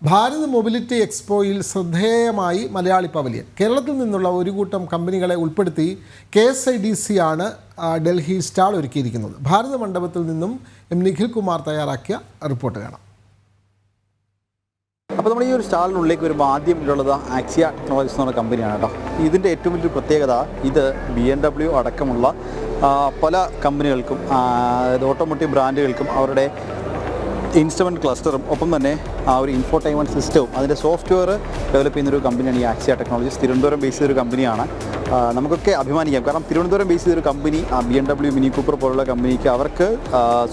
Bharat mobility എക്സ്പോയിൽ ശ്രദ്ധേയമായി Malayali pavilion. കേരളത്തിൽ നിന്നുള്ള ഒരു കൂട്ടം കമ്പനികളെ ഉൾപ്പെടുത്തി KSIDC ആണ് ഡൽഹി സ്റ്റാൾ ഒരുക്കിയിരിക്കുന്നത്. ഭാരത മണ്ഡപത്തിൽ നിന്നും നിഖിൽ കുമാർ തയ്യാറാക്കിയ റിപ്പോർട്ട് കാണാം. അപ്പോൾ നമ്മൾ ഈ ഒരു സ്റ്റാളിനുള്ളിലേക്ക് വരുമ്പോൾ ആദ്യം ഉള്ളത് ആക്സിയ ടെക്നോളജീസ് എന്ന് പറഞ്ഞ കമ്പനിയാണ് കേട്ടോ. ഇതിൻ്റെ ഏറ്റവും വലിയൊരു പ്രത്യേകത ഇത് BMW അടക്കമുള്ള പല കമ്പനികൾക്കും ഓട്ടോമോട്ടീവ് ബ്രാൻഡുകൾക്കും അവരുടെ ഇൻസ്ട്രുമെൻറ്റ് ക്ലസ്റ്ററും ഒപ്പം തന്നെ ആ ഒരു ഇൻഫോർടൈൻമെൻറ്റ് സിസ്റ്റവും അതിൻ്റെ സോഫ്റ്റ്വെയർ ഡെവലപ്പ് ചെയ്യുന്നൊരു കമ്പനിയാണ് ഈ ആക്സിയ ടെക്നോളജീസ്. തിരുവനന്തപുരം ബേസ് ചെയ്തൊരു കമ്പനിയാണ്. നമുക്കൊക്കെ അഭിമാനിക്കാം. കാരണം തിരുവനന്തപുരം ബേസ് ചെയ്തൊരു കമ്പനി BMW, മിനി കൂപ്പർ പോലുള്ള കമ്പനിക്ക് അവർക്ക്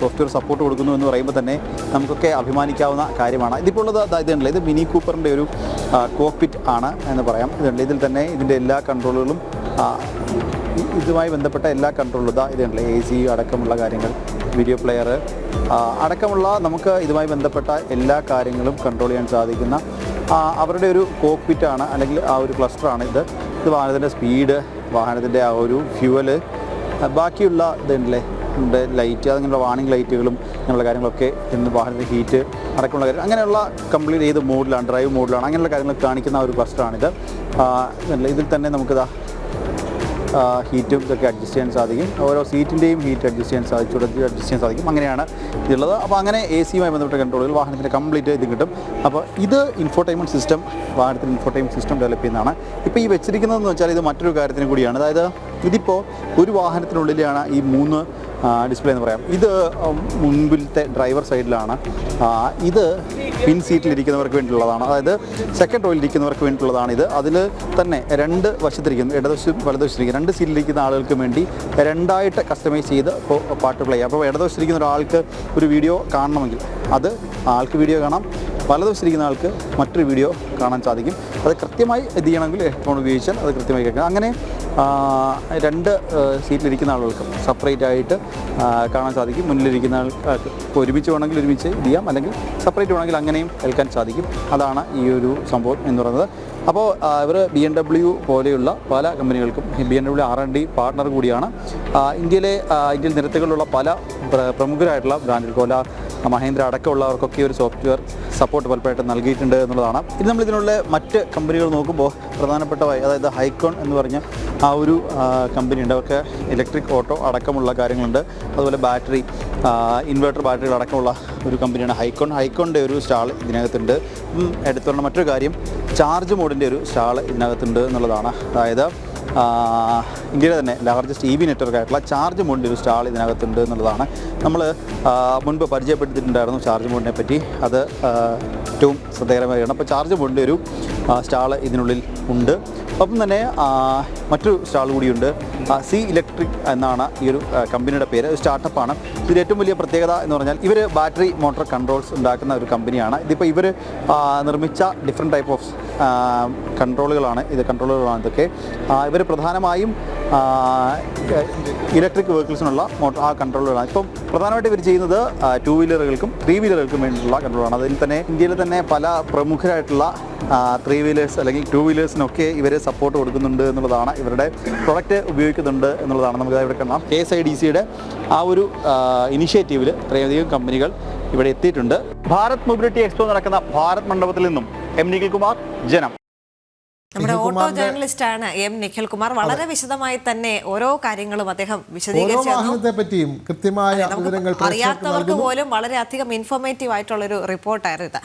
സോഫ്റ്റ്വെയർ സപ്പോർട്ട് കൊടുക്കുന്നു എന്ന് പറയുമ്പോൾ തന്നെ നമുക്കൊക്കെ അഭിമാനിക്കാവുന്ന കാര്യമാണ്. ഇതിപ്പോൾ ഉള്ളത് ഇതുണ്ടല്ലോ, ഇത് മിനി കൂപ്പറിൻ്റെ ഒരു കോക്പിറ്റ് ആണ് എന്ന് പറയാം. ഇതുണ്ട്, ഇതിൽ തന്നെ ഇതിൻ്റെ എല്ലാ കൺട്രോളുകളും ഇതുമായി ബന്ധപ്പെട്ട എല്ലാ കൺട്രോളും ഇതുണ്ടല്ലോ, AC അടക്കമുള്ള കാര്യങ്ങൾ, വീഡിയോ പ്ലെയർ അടക്കമുള്ള നമുക്ക് ഇതുമായി ബന്ധപ്പെട്ട എല്ലാ കാര്യങ്ങളും കൺട്രോൾ ചെയ്യാൻ സാധിക്കുന്ന അവരുടെ ഒരു കോക്പിറ്റാണ്, അല്ലെങ്കിൽ ആ ഒരു ക്ലസ്റ്ററാണ് ഇത്. ഇത് വാഹനത്തിൻ്റെ സ്പീഡ്, വാഹനത്തിൻ്റെ ആ ഒരു ഫ്യൂവല്, ബാക്കിയുള്ള ഇതുണ്ടല്ലേ ലൈറ്റ്, അങ്ങനെയുള്ള വാണിംഗ് ലൈറ്റുകളും അങ്ങനെയുള്ള കാര്യങ്ങളൊക്കെ ഇന്ന് വാഹനത്തിൻ്റെ ഹീറ്റ് അടക്കമുള്ള കാര്യം, അങ്ങനെയുള്ള കംപ്ലീറ്റ് ഏത് മോഡിലാണ്, ഡ്രൈവ് മോഡിലാണ്, അങ്ങനെയുള്ള കാര്യങ്ങൾ കാണിക്കുന്ന ആ ഒരു ക്ലസ്റ്ററാണിത്. ഇതിൽ തന്നെ നമുക്കിതാ ഹീറ്റും ഇതൊക്കെ അഡ്ജസ്റ്റ് ചെയ്യാൻ സാധിക്കും. ഓരോ സീറ്റിൻ്റെയും ഹീറ്റ് അഡ്ജസ്റ്റ് ചെയ്യാൻ സാധിക്കും, അഡ്ജസ്റ്റ് ചെയ്യാൻ സാധിക്കും. അങ്ങനെയാണ് ഇതുള്ളത്. അപ്പോൾ അങ്ങനെ AC-യുമായി ബന്ധപ്പെട്ട കൺട്രോളുകൾ വാഹനത്തിൻ്റെ കംപ്ലീറ്റ് ഇത് കിട്ടും. അപ്പോൾ ഇത് ഇൻഫോർടൈൻമെൻറ്റ് സിസ്റ്റം, വാഹനത്തിന് ഇൻഫോർടൈൻമെൻറ്റ് സിസ്റ്റം ഡെവലപ്പ് ചെയ്യുന്നതാണ്. ഇപ്പോൾ ഈ വെച്ചിരിക്കുന്നതെന്ന് വെച്ചാൽ ഇത് മറ്റൊരു കാര്യത്തിന് കൂടിയാണ്. അതായത് ഇതിപ്പോൾ ഒരു വാഹനത്തിനുള്ളിലാണ് ഈ 3 ഡിസ്പ്ലേ എന്ന് പറയാം. ഇത് മുൻപിലത്തെ ഡ്രൈവർ സൈഡിലാണ്. ഇത് പിൻ സീറ്റിലിരിക്കുന്നവർക്ക് വേണ്ടിയുള്ളതാണ്, അതായത് സെക്കൻഡ് റോയിലിരിക്കുന്നവർക്ക് വേണ്ടിയിട്ടുള്ളതാണ് ഇത്. അതിൽ തന്നെ 2 വശത്തിരിക്കുന്നു, ഇടതുവശം വലതുവശത്തിരിക്കുന്നു. 2 സീറ്റിലിരിക്കുന്ന ആളുകൾക്ക് വേണ്ടി 2ആയിട്ട് കസ്റ്റമൈസ് ചെയ്ത് പാട്ട് പ്ലേ ചെയ്യാം. അപ്പോൾ ഇടതുവശത്തിരിക്കുന്ന ഒരാൾക്ക് ഒരു വീഡിയോ കാണണമെങ്കിൽ അത് ആൾക്ക് വീഡിയോ കാണാം, വലതുവശത്തിരിക്കുന്ന ആൾക്ക് മറ്റൊരു വീഡിയോ കാണാൻ സാധിക്കും. അത് കൃത്യമായി ഇത് ചെയ്യണമെങ്കിൽ ഹെഡ്ഫോൺ ഉപയോഗിച്ചാൽ അത് കൃത്യമായി കേൾക്കാം. അങ്ങനെ 2 സീറ്റിലിരിക്കുന്ന ആളുകൾക്കും സെപ്പറേറ്റ് ആയിട്ട് കാണാൻ സാധിക്കും. മുന്നിലിരിക്കുന്ന ആൾക്ക് ഒരുമിച്ച് വേണമെങ്കിൽ ഒരുമിച്ച് ഇത് ചെയ്യാം, അല്ലെങ്കിൽ സെപ്പറേറ്റ് വേണമെങ്കിൽ അങ്ങനെയും കേൾക്കാൻ സാധിക്കും. അതാണ് ഈ ഒരു സംഭവം എന്ന് പറയുന്നത്. അപ്പോൾ ഇവർ BMW പോലെയുള്ള പല കമ്പനികൾക്കും BMW R&D പാർട്ണർ കൂടിയാണ്. ഇന്ത്യയിൽ നിരത്തുകളിലുള്ള പല പ്രമുഖരായിട്ടുള്ള ബ്രാൻഡുകൾ, ഓല, മഹേന്ദ്ര അടക്കമുള്ളവർക്കൊക്കെ ഒരു സോഫ്റ്റ്വെയർ സപ്പോർട്ട് പലപ്പോഴായിട്ട് നൽകിയിട്ടുണ്ട് എന്നുള്ളതാണ്. ഇത് നമ്മളിതിനുള്ള മറ്റ് കമ്പനികൾ നോക്കുമ്പോൾ പ്രധാനപ്പെട്ടതായി, അതായത് ഹൈക്കോൺ എന്ന് പറഞ്ഞ ആ ഒരു കമ്പനിയുണ്ട്. അവർക്ക് ഇലക്ട്രിക് ഓട്ടോ അടക്കമുള്ള കാര്യങ്ങളുണ്ട്. അതുപോലെ ബാറ്ററി, ഇൻവെർട്ടർ ബാറ്ററികൾ അടക്കമുള്ള ഒരു കമ്പനിയാണ് ഹൈക്കോൺ. ഹൈക്കോണിൻ്റെ ഒരു സ്റ്റാൾ ഇതിനകത്തുണ്ട്. എടുത്തു പറഞ്ഞ മറ്റൊരു കാര്യം, ചാർജ് മോഡിൻ്റെ ഒരു സ്റ്റാൾ ഇതിനകത്തുണ്ട് എന്നുള്ളതാണ്. അതായത് ഇന്ത്യയിലെ തന്നെ ലാർജസ്റ്റ് EV നെറ്റ്വർക്ക് ആയിട്ടുള്ള ചാർജ് മോഡിൻ്റെ ഒരു സ്റ്റാൾ ഇതിനകത്തുണ്ട് എന്നുള്ളതാണ്. നമ്മൾ മുൻപ് പരിചയപ്പെടുത്തിയിട്ടുണ്ടായിരുന്നു ചാർജ് മോഡിനെ പറ്റി. അത് ഏറ്റവും ശ്രദ്ധേയകരമായാണ്. അപ്പോൾ ചാർജ് മോഡിൻ്റെ ഒരു സ്റ്റാൾ ഇതിനുള്ളിൽ ഉണ്ട്. ഒപ്പം തന്നെ മറ്റൊരു സ്റ്റാൾ കൂടിയുണ്ട്. സി ഇലക്ട്രിക് എന്നാണ് ഈ ഒരു കമ്പനിയുടെ പേര്. ഒരു സ്റ്റാർട്ടപ്പാണ്. ഇതിൻ്റെ ഏറ്റവും വലിയ പ്രത്യേകത എന്ന് പറഞ്ഞാൽ ഇവർ ബാറ്ററി മോട്ടോർ കൺട്രോൾസ് ഉണ്ടാക്കുന്ന ഒരു കമ്പനിയാണ്. ഇതിപ്പോൾ ഇവർ നിർമ്മിച്ച ഡിഫറെൻറ്റ് ടൈപ്പ് ഓഫ് കൺട്രോളുകളാണ് ഇതൊക്കെ. ഇവർ പ്രധാനമായും ഇലക്ട്രിക് വെഹിക്കിൾസിനുള്ള ആ കൺട്രോളുകളാണ്. ഇപ്പം പ്രധാനമായിട്ട് ഇവർ ചെയ്യുന്നത് 2 വീലറുകൾക്കും 3 വീലറുകൾക്കും വേണ്ടിയിട്ടുള്ള കൺട്രോളാണ്. അതിൽ തന്നെ ഇന്ത്യയിൽ തന്നെ പല പ്രമുഖരായിട്ടുള്ള 3 വീലേഴ്സ് അല്ലെങ്കിൽ 2 വീലേഴ്സിനൊക്കെ ഇവർ സപ്പോർട്ട് കൊടുക്കുന്നുണ്ട് എന്നുള്ളതാണ്. ഇവരുടെ പ്രൊഡക്റ്റ് ഉപയോഗിക്കുന്നുണ്ട് എന്നുള്ളതാണ്. നമുക്ക് ഇവിടെ കാണാം. KSIDCയുടെ ആ ഒരു ഇനിഷ്യേറ്റീവിൽ ഇത്രയധികം കമ്പനികൾ ഇവിടെ എത്തിയിട്ടുണ്ട്. ഭാരത് മൊബിലിറ്റി എക്സ്പോ നടക്കുന്ന ഭാരത് മണ്ഡപത്തിൽ നിന്നും നിഖിൽ കുമാർ, ജനം. നമ്മുടെ ഓട്ടോ ജേർണലിസ്റ്റ് ആണ് നിഖിൽ കുമാർ. വളരെ വിശദമായി തന്നെ ഓരോ കാര്യങ്ങളും അദ്ദേഹം വിശദീകരിച്ചു. അറിയാത്തവർക്ക് പോലും വളരെയധികം ഇൻഫോർമേറ്റീവ് ആയിട്ടുള്ളൊരു റിപ്പോർട്ടായിരുന്നു ഇത്.